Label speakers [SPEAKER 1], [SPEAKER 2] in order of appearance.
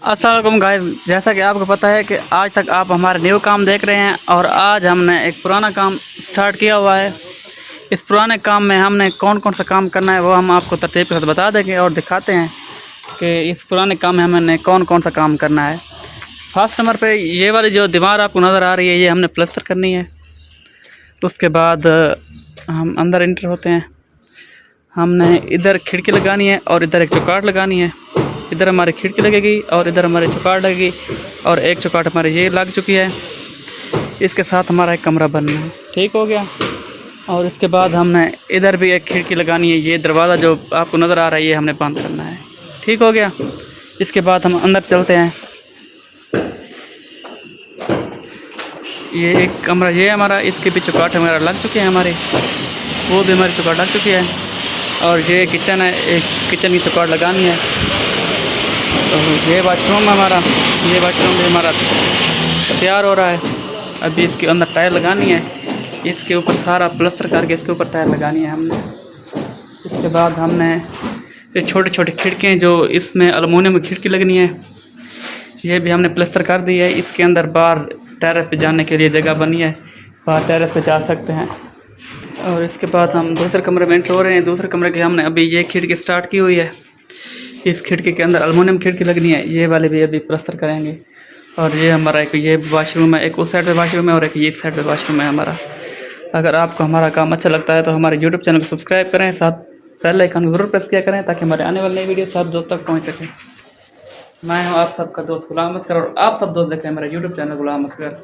[SPEAKER 1] अस्सलाम वालेकुम गाइस, जैसा कि आपको पता है कि आज तक आप हमारे न्यू काम देख रहे हैं और आज हमने एक पुराना काम स्टार्ट किया हुआ है। इस पुराने काम में हमने कौन कौन सा काम करना है वो हम आपको तरतीब के साथ बता देंगे और दिखाते हैं कि इस पुराने काम में हमने कौन कौन सा काम करना है। फर्स्ट नंबर पे ये वाली जो दीवार आपको नज़र आ रही है ये हमने प्लस्तर करनी है। उसके बाद हम अंदर एंटर होते हैं। हमने इधर खिड़की लगानी है और इधर एक चौकाट लगानी है। इधर हमारी खिड़की लगेगी और इधर हमारी चौकाट लगेगी और एक चौकाट हमारी ये लग चुकी है। इसके साथ हमारा एक कमरा बनना है, ठीक हो गया। और इसके बाद हमने इधर भी एक खिड़की लगानी है। ये दरवाज़ा जो आपको नज़र आ रहा है ये हमने बंद करना है, ठीक हो गया। इसके बाद हम अंदर चलते हैं। ये एक कमरा ये हमारा, इसके भी चौकाट हमारा लग चुके हैं, हमारे वो भी हमारी चौकाट लग चुकी है। और ये किचन है, एक किचन की चौकाट लगानी है। तो ये वाशरूम हमारा, ये वाशरूम भी हमारा तैयार हो रहा है। अभी इसके अंदर टाइल लगानी है। इसके ऊपर सारा प्लस्तर करके इसके ऊपर टाइल लगानी है हमने। इसके बाद हमने ये छोटे छोटे खिड़कियाँ जो इसमें एलुमिनियम की खिड़की लगनी है ये भी हमने प्लस्तर कर दी है। इसके अंदर बाहर टेरेस पे जाने के लिए जगह बनी है, बाहर टेरेस पे जा सकते हैं। और इसके बाद हम दूसरे कमरे में एंटर हो रहे हैं। दूसरे कमरे की हमने अभी ये खिड़की स्टार्ट की हुई है। इस खिड़की के अंदर एलुमिनियम खिड़की लगनी है, ये वाले भी अभी प्लस्तर करेंगे। और ये हमारा एक ये वाशरूम है, एक उस साइड पे वाशरूम है और एक ये साइड पे वाशरूम है हमारा। अगर आपको हमारा काम अच्छा लगता है तो हमारे यूट्यूब चैनल को सब्सक्राइब करें, साथ बेल आइकन को ज़रूर प्रेस किया करें ताकि हमारे आने वाली नई वीडियो सब दोस्त तक पहुँच सकें। मैं हूँ आप सबका दोस्त गुलाम असगर और आप सब दोस्त देखें मेरा यूट्यूब चैनल गुलाम असगर।